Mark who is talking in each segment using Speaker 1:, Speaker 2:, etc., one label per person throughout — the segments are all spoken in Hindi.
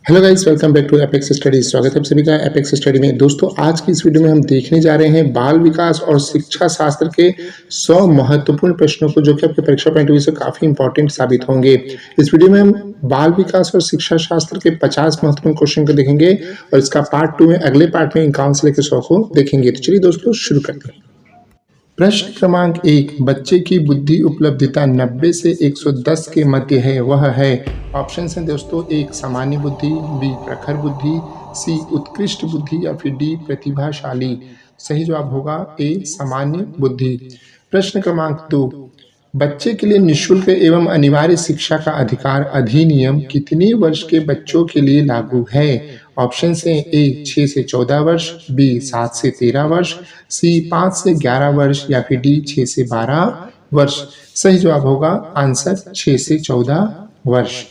Speaker 1: Hello guys, welcome back to Apex Studies. स्वागत है आप सभी का एपेक्स स्टडी में। दोस्तों, आज की इस वीडियो में हम देखने जा रहे हैं बाल विकास और शिक्षा शास्त्र के 100 महत्वपूर्ण प्रश्नों को, जो कि आपके परीक्षा पॉइंट ऑफ व्यू से काफी इंपॉर्टेंट साबित होंगे। इस वीडियो में हम बाल विकास और शिक्षा शास्त्र के 50 महत्वपूर्ण क्वेश्चन को देखेंगे और इसका पार्ट 2 में, अगले पार्ट में 51 से लेकर 100 को देखेंगे। तो चलिए दोस्तों, शुरू करते हैं। प्रश्न क्रमांक 1, बच्चे की बुद्धि उपलब्धता 90 से 110 के मध्य है, वह है। ऑप्शन है दोस्तों, एक सामान्य बुद्धि, बी प्रखर बुद्धि, सी उत्कृष्ट बुद्धि या फिर डी प्रतिभाशाली। सही जवाब होगा ए सामान्य बुद्धि। प्रश्न क्रमांक 2, बच्चे के लिए निःशुल्क एवं अनिवार्य शिक्षा का अधिकार अधिनियम कितने वर्ष के बच्चों के लिए लागू है? ऑप्शन है ए 6 से 14 वर्ष, बी 7 से 13 वर्ष, सी 5 से 11 वर्ष या फिर डी 6 से 12 वर्ष। सही जवाब होगा आंसर 6 से 14 वर्ष।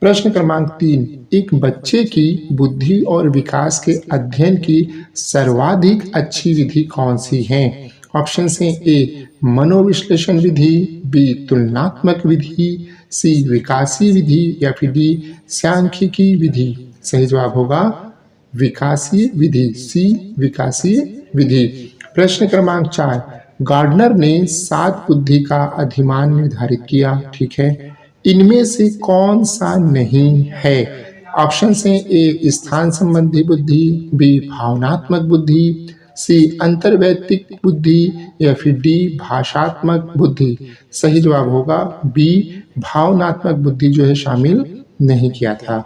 Speaker 1: प्रश्न क्रमांक 3, एक बच्चे की बुद्धि और विकास के अध्ययन की सर्वाधिक अच्छी विधि कौन सी है? ऑप्शन है ए मनोविश्लेषण विधि, बी तुलनात्मक विधि, सी विकासी विधि या फिर डी सांख्यिकी विधि। सही जवाब होगा विकासीय विधि, सी विकासीय विधि। प्रश्न क्रमांक 4, गार्डनर ने 7 बुद्धि का अधिमान निर्धारित किया, ठीक है। इनमें से कौन सा नहीं है? ऑप्शन है ए स्थान संबंधी बुद्धि, बी भावनात्मक बुद्धि, सी अंतर्वैयक्तिक बुद्धि या फिर डी भाषात्मक बुद्धि। सही जवाब होगा बी भावनात्मक बुद्धि जो है शामिल नहीं किया था।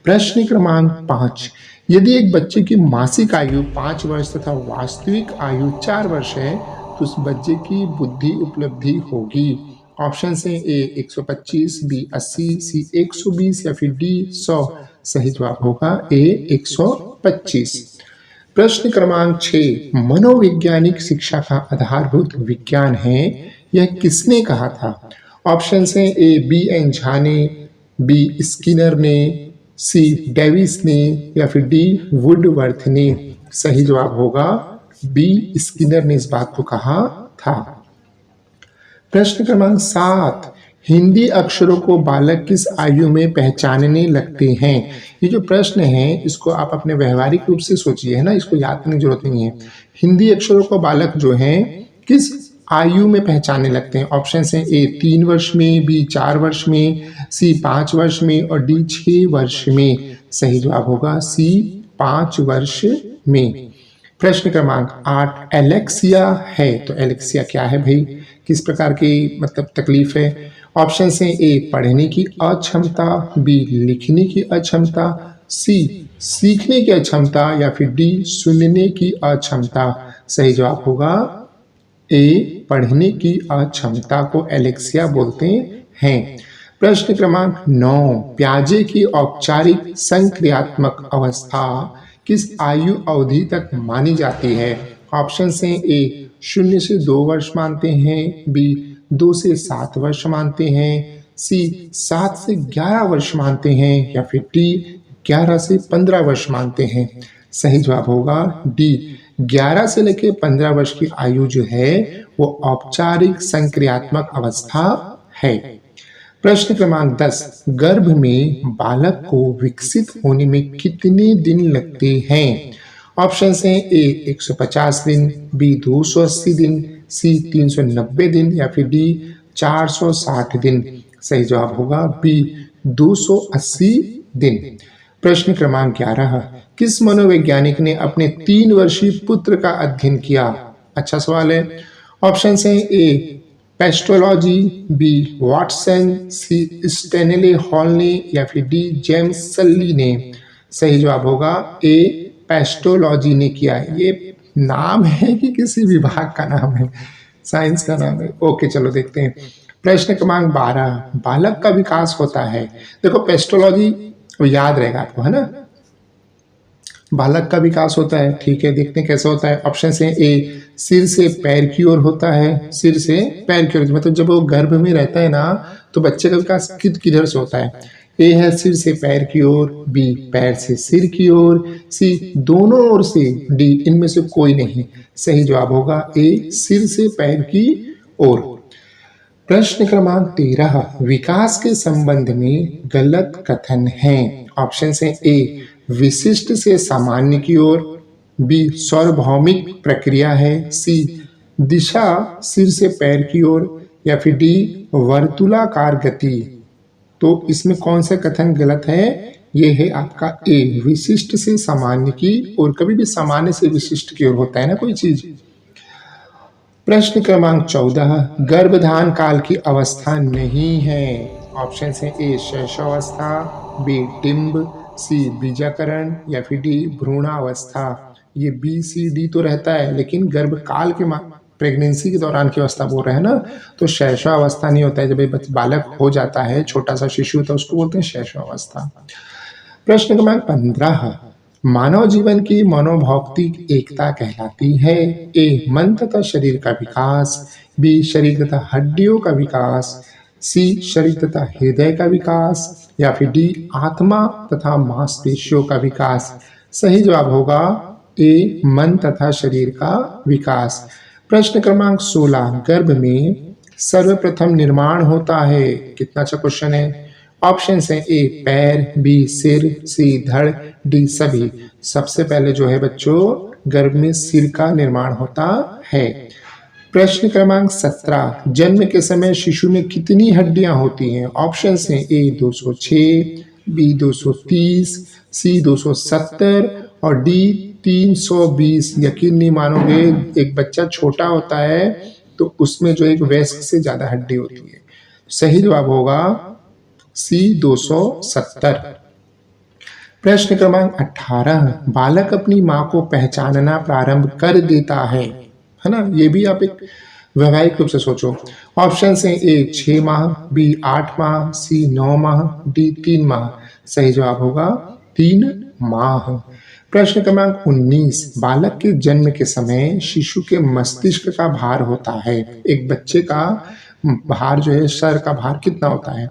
Speaker 1: प्रश्न क्रमांक 5, यदि एक बच्चे की मासिक आयु 5 वर्ष तथा वास्तविक आयु 4 वर्ष है तो उस बच्चे की बुद्धि उपलब्धि होगी। ऑप्शन है ए 125, बी 80, सी 120 या फिर डी 100। सही जवाब होगा ए 125। प्रश्न क्रमांक 6, मनोवैज्ञानिक शिक्षा का आधारभूत विज्ञान है, यह किसने कहा था? ऑप्शन है ए बी एन झा ने, बी स्किनर ने, सी डेविस ने या फिर डी वुडवर्थ ने। सही जवाब होगा बी स्किनर ने इस बात को कहा था। प्रश्न क्रमांक 7, हिंदी अक्षरों को बालक किस आयु में पहचानने लगते हैं? ये जो प्रश्न है इसको आप अपने व्यवहारिक रूप से सोचिए, है ना, इसको याद करने की जरूरत नहीं है। हिंदी अक्षरों को बालक जो है किस आयु में पहचानने लगते हैं? ऑप्शन है ए 3 वर्ष में, बी 4 वर्ष में, सी 5 वर्ष में और डी 6 वर्ष में। सही जवाब होगा सी 5 वर्ष में। प्रश्न क्रमांक 8, एलेक्सिया है तो एलेक्सिया क्या है भाई, किस प्रकार की मतलब तकलीफ है? ऑप्शन है ए पढ़ने की अक्षमता, बी लिखने की अक्षमता, सी सीखने की अक्षमता या फिर डी सुनने की अक्षमता। सही जवाब होगा ए पढ़ने की अक्षमता को एलेक्सिया बोलते हैं। प्रश्न क्रमांक 9, प्याजे की औपचारिक संक्रियात्मक अवस्था किस आयु अवधि तक मानी जाती है? ऑप्शन है ए 0 से 2 वर्ष मानते हैं, बी 2 से 7 वर्ष मानते हैं, सी 7 से 11 वर्ष मानते हैं या फिर डी 11 से 15 वर्ष मानते हैं। सही जवाब होगा डी 11 से लेकर 15 वर्ष की आयु जो है वो औपचारिक संक्रियात्मक अवस्था है। प्रश्न क्रमांक 10, गर्भ में बालक को विकसित होने में कितने दिन लगते हैं? ऑप्शन है ए 150 दिन, बी 280 दिन, सी 390 दिन या फिर डी 460 दिन। सही जवाब होगा बी 280 दिन। प्रश्न क्रमांक 11, किस मनोवैज्ञानिक ने अपने 3 वर्षीय पुत्र का अध्ययन किया? अच्छा सवाल है। ऑप्शन है ए पेस्टोलॉजी, बी वाटसन, सी स्टेनले हॉल ने या फिर डी जेम्स सल्ली ने। सही जवाब होगा ए पेस्टोलॉजी ने किया। ये नाम है कि किसी विभाग का नाम है? साइंस का नाम है। ओके, चलो देखते हैं। प्रश्न क्रमांक 12, बालक का विकास होता है, देखो पेस्टोलॉजी याद रहेगा आपको, है ना। बालक का विकास होता है, ठीक है, देखते हैं कैसे होता है। ऑप्शन है ए सिर से पैर की ओर होता है, सिर से पैर की ओर, मतलब जब वो गर्भ में रहता है ना तो बच्चे का विकास किधर से होता है? ए है सिर से पैर की ओर, बी पैर से सिर की ओर, सी दोनों ओर से, डी इनमें से कोई नहीं। सही जवाब होगा ए सिर से पैर की ओर। प्रश्न क्रमांक 13 विकास के संबंध में गलत कथन है। ऑप्शन है ए विशिष्ट से सामान्य की ओर, बी सार्वभौमिक प्रक्रिया है, सी दिशा सिर से पैर की ओर, या फिर डी वर्तुलाकार गति। तो इसमें कौन सा कथन गलत है? ये है आपका ए विशिष्ट से सामान्य की ओर। कभी भी सामान्य से विशिष्ट की ओर होता है ना कोई चीज। प्रश्न क्रमांक 14 गर्भधान काल की अवस्था नहीं है। ऑप्शन है ए शैशवावस्था, बी डिंब, सी बीजाकरण, या फिर डी भ्रूणावस्था। ये बी सी डी तो रहता है, लेकिन गर्भकाल के प्रेगनेंसी के दौरान की अवस्था बोल रहे हैं ना, तो शैशवावस्था नहीं होता है। जब बालक हो जाता है, छोटा सा शिशु होता है, उसको बोलते हैं शैशवावस्था। प्रश्न क्रमांक 15 मानव जीवन की मनोभौतिक एकता कहलाती है। ए मन तथा शरीर का विकास, बी शरीर तथा हड्डियों का विकास, सी शरीर तथा हृदय का विकास, या फिर डी आत्मा तथा मांसपेशियों का विकास। सही जवाब होगा ए मन तथा शरीर का विकास। प्रश्न क्रमांक 16 गर्भ में सर्वप्रथम निर्माण होता है। कितना अच्छा क्वेश्चन है। ऑप्शन है ए पैर, बी सिर, सी धड़, डी सभी। सबसे पहले जो है बच्चों गर्भ में सिर का निर्माण होता है। प्रश्न क्रमांक 17 जन्म के समय शिशु में कितनी हड्डियां होती हैं। ऑप्शन है ए 206, बी 230, सी 270 और डी 320। यकीन नहीं मानोगे, एक बच्चा छोटा होता है तो उसमें जो एक वयस्क से ज्यादा हड्डी होती है। सही जवाब होगा सी 270। प्रश्न क्रमांक 18 बालक अपनी मां को पहचानना प्रारंभ कर देता है ना। ये भी आप एक वैवाहिक रूप से सोचो। ऑप्शन है ए 6 माह, बी 8 माह, सी 9 माह, डी 3 माह। सही जवाब होगा 3 माह। प्रश्न क्रमांक 19 बालक के जन्म के समय शिशु के मस्तिष्क का भार होता है। एक बच्चे का भार जो है, सर का भार कितना होता है।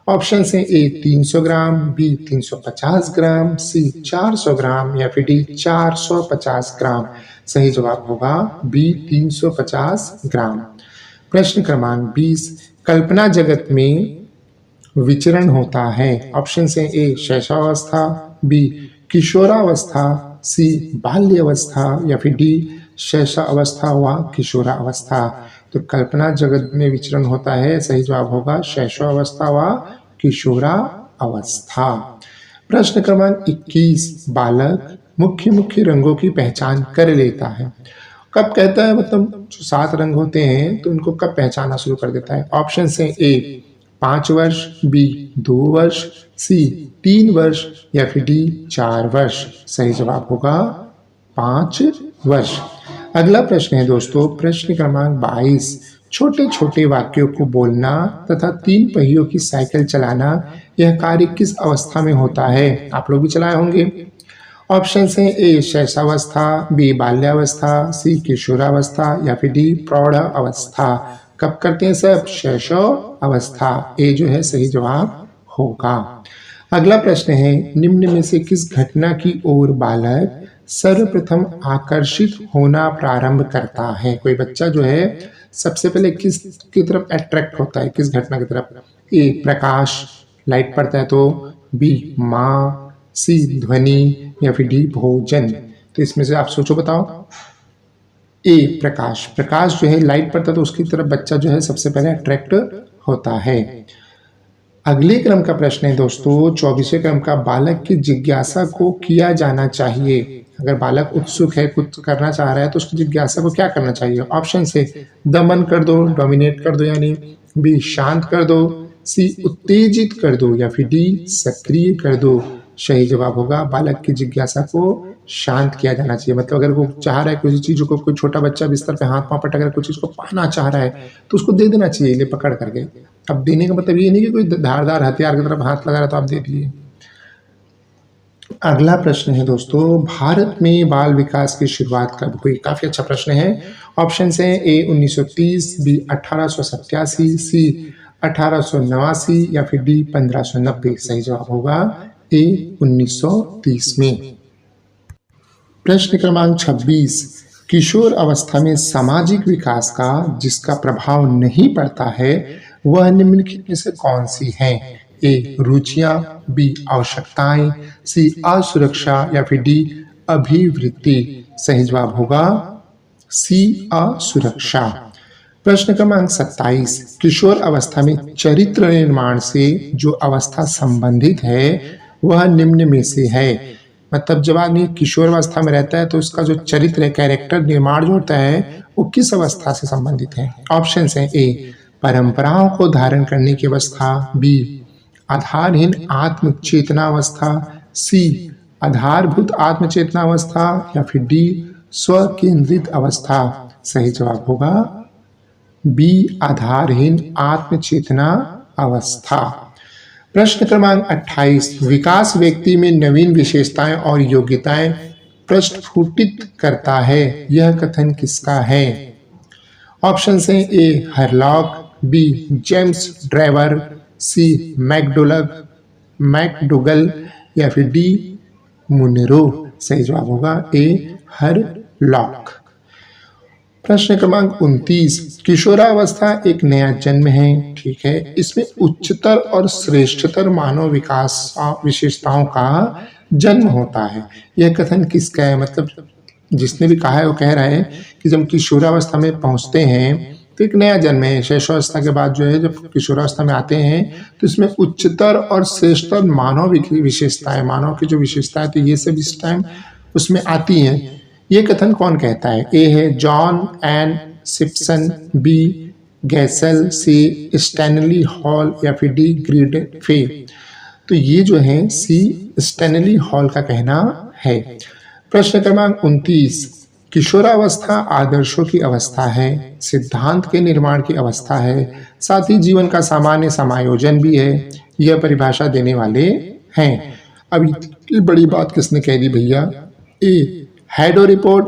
Speaker 1: ऑप्शन है ए 300 ग्राम, बी 350 ग्राम, सी 400 ग्राम, या फिर डी 450 ग्राम। सही जवाब होगा बी 350 ग्राम। प्रश्न क्रमांक 20 कल्पना जगत में विचरण होता है। ऑप्शन है ए शैशवावस्था, बी किशोरावस्था, सी बाल्यावस्था, या फिर डी शैशवावस्था व किशोरावस्था। तो कल्पना जगत में विचरण होता है। सही जवाब होगा शैशवावस्था व किशोरावस्था। प्रश्न क्रमांक 21 बालक मुख्य मुख्य रंगों की पहचान कर लेता है। कब कहता है, मतलब जो 7 रंग होते हैं तो उनको कब पहचानना शुरू कर देता है। ऑप्शन है ए 5 वर्ष, बी 2 वर्ष, सी 3 वर्ष, या फिर डी 4 वर्ष। सही जवाब होगा 5 वर्ष। अगला प्रश्न है दोस्तों प्रश्न क्रमांक 22 छोटे छोटे वाक्यों को बोलना तथा 3 पहियों की साइकिल चलाना यह कार्य किस अवस्था में होता है। आप लोग भी चलाए होंगे। ऑप्शन है ए शैशवावस्था, बी बाल्यावस्था, सी किशोरावस्था, या फिर डी प्रौढ़ अवस्था। कब करते हैं सब? शैशव अवस्था। ए जो है सही जवाब होगा। अगला प्रश्न है निम्न में से किस घटना की ओर बालक सर्वप्रथम आकर्षित होना प्रारंभ करता है। कोई बच्चा जो है सबसे पहले किस की तरफ अट्रैक्ट होता है, किस घटना की तरफ। ए प्रकाश, लाइट पड़ता है तो, बी माँ, सी ध्वनि, या फिर डी भोजन। तो इसमें से आप सोचो बताओ। ए प्रकाश, प्रकाश जो है लाइट पड़ता है तो उसकी तरफ बच्चा जो है सबसे पहले अट्रैक्ट होता है। अगले क्रम का प्रश्न है दोस्तों 24वें क्रम का बालक की जिज्ञासा को किया जाना चाहिए। अगर बालक उत्सुक है, कुछ करना चाह रहा है तो उसकी जिज्ञासा को क्या करना चाहिए। ऑप्शन से दमन कर दो, डोमिनेट कर दो, यानी बी शांत कर दो, सी उत्तेजित कर दो, या फिर डी सक्रिय कर दो। सही जवाब होगा बालक की जिज्ञासा को शांत किया जाना चाहिए। मतलब अगर वो चाह रहा है किसी चीज को, कोई छोटा बच्चा बिस्तर पे हाथ पांव पटक कर कुछ चीज को पाना चाह रहा है तो उसको दे देना चाहिए, ले पकड़ करके। अब देने का मतलब ये नहीं कि कोई धारदार हथियार की तरफ हाथ लगा रहा तो आप दे दिए। अगला प्रश्न है दोस्तों भारत में बाल विकास की शुरुआत कब हुई। काफी अच्छा प्रश्न है। ऑप्शन है ए 1930, बी 1887, सी 1889, या फिर डी 1590। सही जवाब होगा ए 1930 में। प्रश्न क्रमांक 26 किशोर अवस्था में सामाजिक विकास का जिसका प्रभाव नहीं पड़ता है वह निम्नलिखित में से कौन सी है? ए रुचियां, बी आवश्यकताएं, सी असुरक्षा या फिर डी अभिवृत्ति। सही जवाब होगा सी असुरक्षा। प्रश्न क्रमांक 27, किशोर अवस्था में चरित्र निर्माण से जो अवस्था संबंधित है वह निम्न में से है। मतलब जब आदमी किशोर अवस्था में रहता है तो उसका जो चरित्र है, कैरेक्टर निर्माण जो होता है वो किस अवस्था से संबंधित है? ऑप्शन है ए परंपराओं को धारण करने की अवस्था, बी आधारहीन आत्म चेतना अवस्था, सी आधारभूत आत्म चेतना अवस्था या फिर डी स्व केंद्रित अवस्था। सही जवाब होगा बी आधारहीन आत्म चेतना अवस्था। प्रश्न क्रमांक 28, विकास व्यक्ति में नवीन विशेषताएं और योग्यताएं प्रस्फुटित करता है, यह कथन किसका है? ऑप्शन है ए हरलॉक, बी जेम्स ड्राइवर, सी मैकडुगल या फिर डी मुनेरो। सही जवाब होगा ए हरलॉक। प्रश्न क्रमांक 29, किशोरावस्था एक नया जन्म है, ठीक है। इसमें उच्चतर और श्रेष्ठतर मानव विकास विशेषताओं का जन्म होता है, यह कथन किसका है? मतलब जिसने भी कहा है वो कह रहा है कि जब किशोरावस्था में पहुंचते हैं तो एक नया जन्म है। शैशवावस्था के बाद जो है जब किशोरावस्था में आते हैं तो इसमें उच्चतर और श्रेष्ठतर मानव विशेषताएं, मानव की जो विशेषताएं तो ये सब इस टाइम उसमें आती हैं। ये कथन कौन कहता है? ए है जॉन एन सिप्सन, बी गैसल, सी स्टैनली हॉल या फिर डी ग्रीड फे। तो ये जो है सी स्टैनली हॉल का कहना है। प्रश्न क्रमांक 29, किशोरावस्था आदर्शों की अवस्था है, सिद्धांत के निर्माण की अवस्था है, साथ ही जीवन का सामान्य समायोजन भी है, यह परिभाषा देने वाले हैं। अब इतनी बड़ी बात किसने कह दी भैया? ए हैडो रिपोर्ट,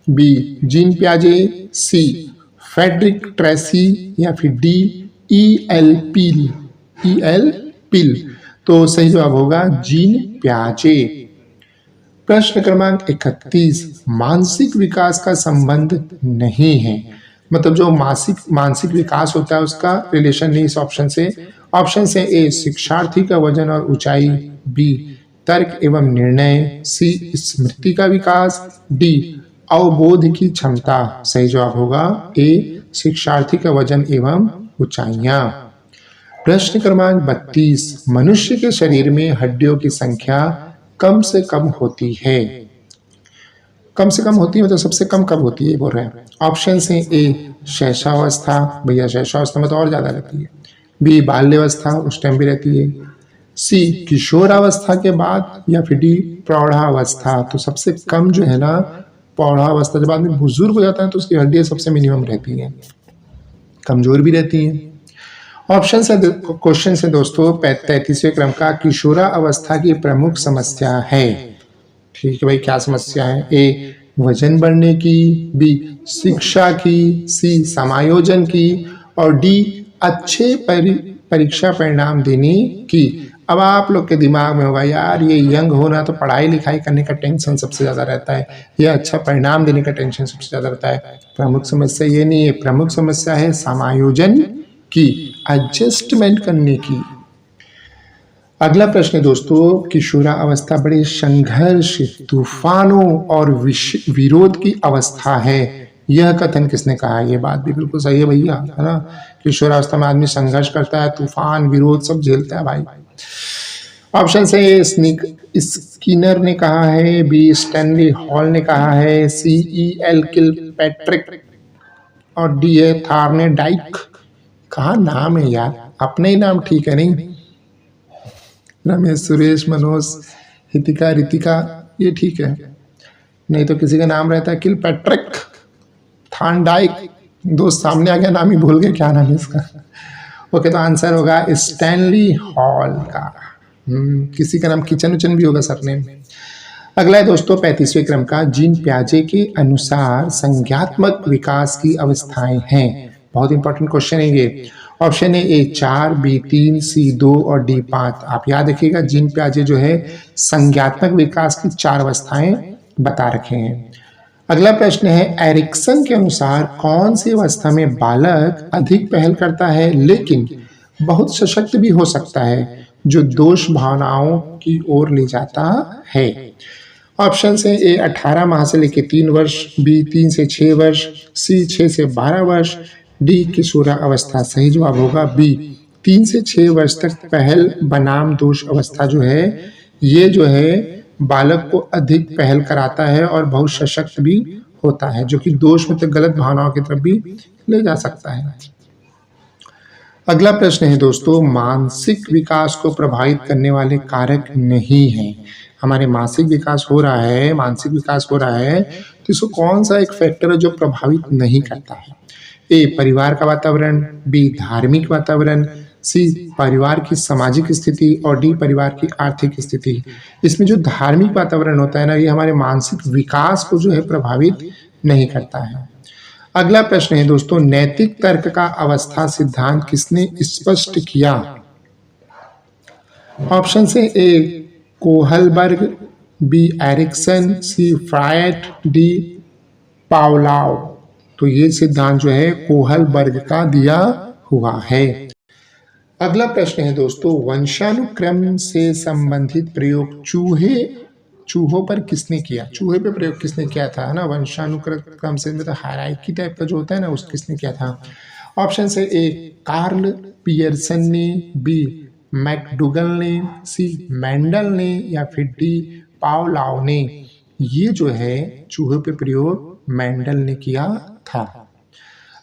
Speaker 1: बी जीन प्याजे, सी फेडरिक ट्रेसी या फिर डी ई एल पिल। तो सही जवाब होगा जीन प्याजे। प्रश्न क्रमांक 31, मानसिक विकास का संबंध नहीं है, मतलब जो मानसिक विकास होता है उसका रिलेशन नहीं इस ऑप्शन से। ऑप्शन से ए शिक्षार्थी का वजन और ऊंचाई, बी तर्क एवं निर्णय, सी स्मृति का विकास, डी अवबोध की क्षमता। सही जवाब होगा ए शिक्षार्थी का वजन एवं ऊंचाइयां। प्रश्न क्रमांक 32, मनुष्य के शरीर में हड्डियों की संख्या कम से कम होती है। कम से कम होती है मतलब सबसे कम कब होती है बोल रहे हैं। ऑप्शन है ए शैशवावस्था, भैया शैशवावस्था में तो और ज्यादा रहती है, बी बाल्यावस्था उस टाइम भी रहती है, सी किशोरावस्था के बाद या फिर डी प्रौढ़ावस्था। तो सबसे कम जो है ना प्रौढ़ावस्था, जब आदमी बुजुर्ग हो जाता है तो उसकी हड्डियां सबसे मिनिमम रहती हैं, कमजोर भी रहती हैं। ऑप्शन से क्वेश्चन से दोस्तों 33वें क्रम का, किशोरावस्था की प्रमुख समस्या है, ठीक है भाई क्या समस्या है? ए वजन बढ़ने की, बी शिक्षा की, सी समायोजन की और डी अच्छे परीक्षा परिणाम देने की। अब आप लोग के दिमाग में होगा यार ये यंग होना तो पढ़ाई लिखाई करने का टेंशन सबसे ज़्यादा रहता है, यह अच्छा परिणाम देने का टेंशन सबसे ज़्यादा रहता है। प्रमुख समस्या ये नहीं है, प्रमुख समस्या है समायोजन की, एडजस्टमेंट करने की। अगला प्रश्न है दोस्तों, किशोरावस्था बड़े संघर्ष, तूफानों और विरोध की अवस्था है, यह कथन किसने कहा है? ये बात भी बिल्कुल सही है भैया, है ना। किशोरावस्था में आदमी संघर्ष करता है, तूफान विरोध सब झेलता है भाई। ऑप्शन से स्किनर ने कहा है, बी स्टैनली हॉल ने कहा है, सी एल किलपैट्रिक और डी है थार्ने डाइक। कहा नाम है यार, अपने ही नाम ठीक है नहीं? रमेश, सुरेश, मनोज, हितिका, रितिका, ये ठीक है, नहीं तो किसी का नाम रहता है किलपैट्रिक, थार्नडाइक। दोस्त सामने आ गया, नाम ही भूल गए क्या नाम है इसका। ओके, तो आंसर होगा स्टैनली हॉल का। किसी का नाम किचन उचन भी होगा सरनेम। अगला है दोस्तों 35वें क्रम का, जीन प्याजे के अनुसार संज्ञात्मक विकास की अवस्थाएं हैं। बहुत इंपॉर्टेंट क्वेश्चन है ये। ऑप्शन है ए 4, बी 3, सी 2 और डी 5। आप याद रखिएगा जीन प्याजे जो है संज्ञात्मक विकास की 4 अवस्थाएं बता रखे हैं। अगला प्रश्न है, एरिक्सन के अनुसार कौन सी अवस्था में बालक अधिक पहल करता है लेकिन बहुत सशक्त भी हो सकता है, जो दोष भावनाओं की ओर ले जाता है? ऑप्शन है, ए 18 माह से लेकर 3 वर्ष, बी 3 से 6 वर्ष, सी 6 से 12 वर्ष, डी किशोरावस्था। सही जवाब होगा बी 3 से 6 वर्ष तक पहल बनाम दोष अवस्था जो है, ये जो है बालक को अधिक पहल कराता है और बहुत सशक्त भी होता है, जो कि दोष मतलब गलत भावनाओं की तरफ भी ले जा सकता है। अगला प्रश्न है दोस्तों, मानसिक विकास को प्रभावित करने वाले कारक नहीं हैं। हमारे मानसिक विकास हो रहा है तो इसको कौन सा एक फैक्टर है जो प्रभावित नहीं करता है? ए परिवार का वातावरण, बी धार्मिक वातावरण, सी परिवार की सामाजिक स्थिति और डी परिवार की आर्थिक स्थिति। इसमें जो धार्मिक वातावरण होता है ना, ये हमारे मानसिक विकास को जो है प्रभावित नहीं करता है। अगला प्रश्न है दोस्तों, नैतिक तर्क का अवस्था सिद्धांत किसने स्पष्ट किया? ऑप्शन है, ए कोहलबर्ग, बी एरिक्सन, सी फ्रायड, डी पावलोव। तो ये सिद्धांत जो है कोहलबर्ग का दिया हुआ है। अगला प्रश्न है दोस्तों, वंशानुक्रम से संबंधित प्रयोग चूहों पर किसने किया? चूहे पे प्रयोग किसने किया था, है ना? वंशानुक्रम से मतलब हायरार्की टाइप का जो होता है ना, उस किसने किया था? ऑप्शन है, ए कार्ल पियर्सन ने, बी मैकडुगल ने, सी मेंडल ने या फिर डी पावलोव ने। ये जो है चूहे पे प्रयोग मेंडल ने किया था।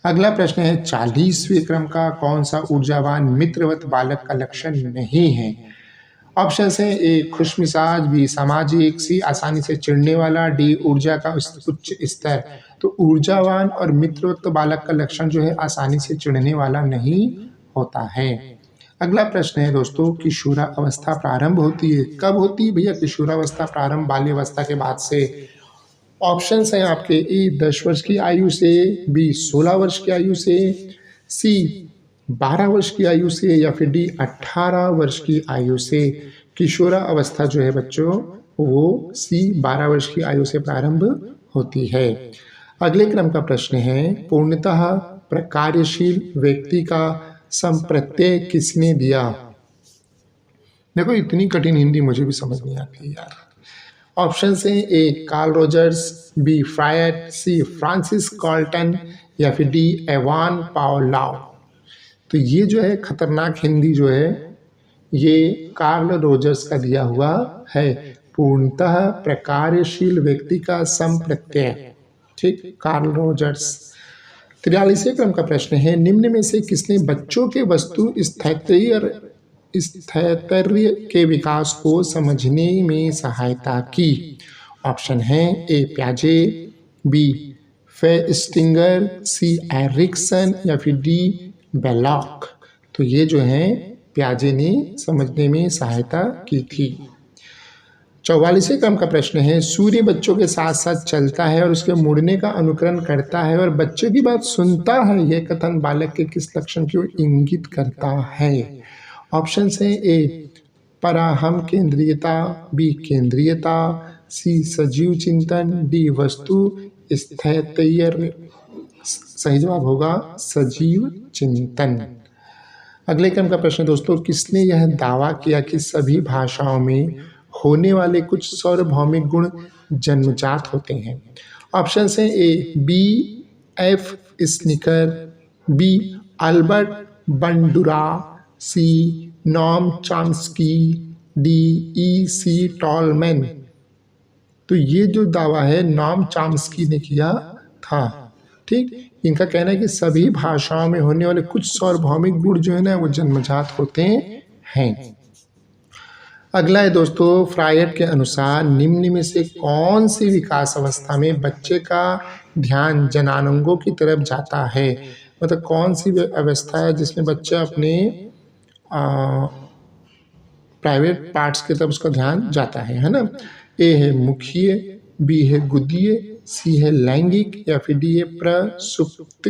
Speaker 1: अगला प्रश्न है, 40वें क्रम का कौन सा ऊर्जावान मित्रवत बालक का लक्षण नहीं है? ऑप्शन है, ए खुशमिजाज, बी सामाजिक, सी आसानी से चिढ़ने वाला, डी ऊर्जा का उच्च स्तर। तो ऊर्जावान और मित्रवत बालक का लक्षण जो है आसानी से चिढ़ने वाला नहीं होता है। अगला प्रश्न है दोस्तों, किशोरावस्था प्रारंभ होती है कब होती है भैया? किशोरावस्था प्रारंभ बाल्यावस्था के बाद से। ऑप्शन है आपके, ए 10 वर्ष की आयु से, बी 16 वर्ष की आयु से, सी 12 वर्ष की आयु से या फिर डी 18 वर्ष की आयु से। किशोरावस्था जो है बच्चों, वो सी 12 वर्ष की आयु से प्रारंभ होती है। अगले क्रम का प्रश्न है, पूर्णतः प्रकार्यशील व्यक्ति का संप्रत्यय किसने दिया? देखो इतनी कठिन हिंदी मुझे भी समझ नहीं आती यार। ऑप्शन है, A Carl Rogers, B Freud, C Francis Colton या फिर डी एवान पावलोव। तो ये जो है खतरनाक हिंदी जो है, ये कार्ल रोजर्स का दिया हुआ है। पूर्णतः प्रकार्यशील व्यक्ति का संप्रत्यय, ठीक, कार्ल रोजर्स। 43वें क्रम का प्रश्न है, निम्न में से किसने बच्चों के वस्तु स्थैर्य के विकास को समझने में सहायता की? ऑप्शन है, ए प्याजे, बी फेस्टिंगर, सी एरिक्सन या फिर डी बेलॉक। तो ये जो है प्याजे ने समझने में सहायता की थी। 44वें क्रम का प्रश्न है, सूर्य बच्चों के साथ साथ चलता है और उसके मुड़ने का अनुकरण करता है और बच्चों की बात सुनता है, यह कथन बालक के किस लक्षण की ओर इंगित करता है? ऑप्शन है, ए पराहम केंद्रीयता, बी केंद्रीयता, सी सजीव चिंतन, डी वस्तु स्थैर्य। सही जवाब होगा सजीव चिंतन। अगले क्रम का प्रश्न दोस्तों, किसने यह दावा किया कि सभी भाषाओं में होने वाले कुछ सार्वभौमिक गुण जन्मजात होते हैं? ऑप्शन है, A B F Skinner, B Albert Bandura, C Noam Chomsky, D E C Tolman. तो ये जो दावा है नॉम चॉम्स्की ने किया था, ठीक। इनका कहना है कि सभी भाषाओं में होने वाले कुछ सार्वभौमिक गुण जो है ना, वो जन्मजात होते हैं। अगला है दोस्तों, फ्रायड के अनुसार निम्न में से कौन सी विकास अवस्था में बच्चे का ध्यान जनानंगों की तरफ जाता है? मतलब कौन सी अवस्था है जिसमें बच्चा अपने प्राइवेट पार्ट्स की तरफ उसका ध्यान जाता है ना? ए है मुखीय, बी है गुदीय, सी है लैंगिक या फिर डी है प्रसुप्त।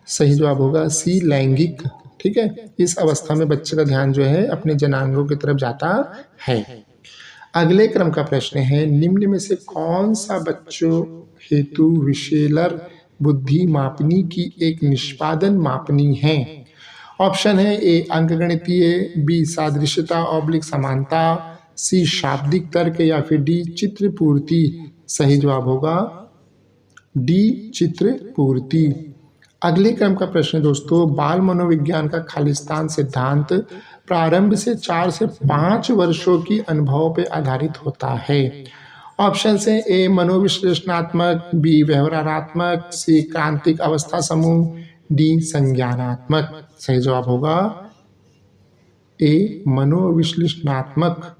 Speaker 1: सही जवाब होगा सी लैंगिक, ठीक है। इस अवस्था में बच्चे का ध्यान जो है अपने जनांगों की तरफ जाता है। अगले क्रम का प्रश्न है, निम्न में से कौन सा बच्चों हेतु विशेलर बुद्धि मापनी की एक निष्पादन मापनी है? ऑप्शन है ए अंकगणितीय, बी सादृश्यता ऑब्लिक समानता, सी शाब्दिक तर्क या फिर डी चित्र पूर्ति। सही जवाब होगा डी चित्र पूर्ति। अगले क्रम का प्रश्न दोस्तों, बाल मनोविज्ञान का खालिस्तान सिद्धांत प्रारंभ से 4 से 5 वर्षों की अनुभव पर आधारित होता है। ऑप्शन है ए मनोविश्लेषणात्मक, बी व्यवहारात्मक, सी क्रांतिक अवस्था समूह, डी संज्ञानात्मक। सही जवाब होगा ए मनोविश्लेषणात्मक।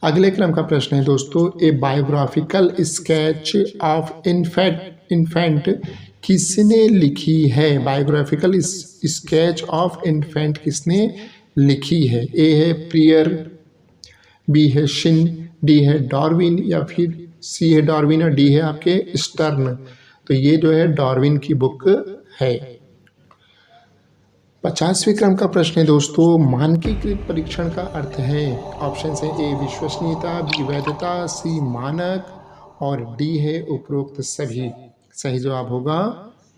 Speaker 1: अगले क्रम का प्रश्न है दोस्तों, ए बायोग्राफिकल स्केच ऑफ इन्फेंट किसने लिखी है? बायोग्राफिकल स्केच ऑफ इन्फेंट किसने लिखी है? ए है प्रियर, बी है शिन, डी है डार्विन या फिर सी है डार्विन और डी है आपके स्टर्न। तो ये जो है डार्विन की बुक है। 50वें क्रम का प्रश्न है दोस्तों, मानकीकृत परीक्षण का अर्थ है। ऑप्शन है ए विश्वसनीयता, बी वैधता, सी मानक और डी है उपरोक्त सभी। सही जवाब होगा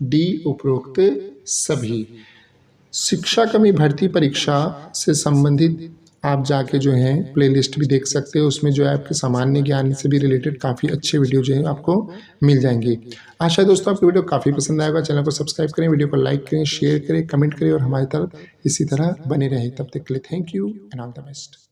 Speaker 1: डी उपरोक्त सभी। शिक्षा कमी भर्ती परीक्षा से संबंधित आप जाके जो है प्लेलिस्ट भी देख सकते हो, उसमें जो है आपके सामान्य ज्ञान से भी रिलेटेड काफ़ी अच्छे वीडियो जो है आपको मिल जाएंगे। आशा है दोस्तों आपको वीडियो काफ़ी पसंद आएगा। चैनल को सब्सक्राइब करें, वीडियो को लाइक करें, शेयर करें, कमेंट करें और हमारी तरफ इसी तरह बने रहें। तब तक के लिए thank you and all the best.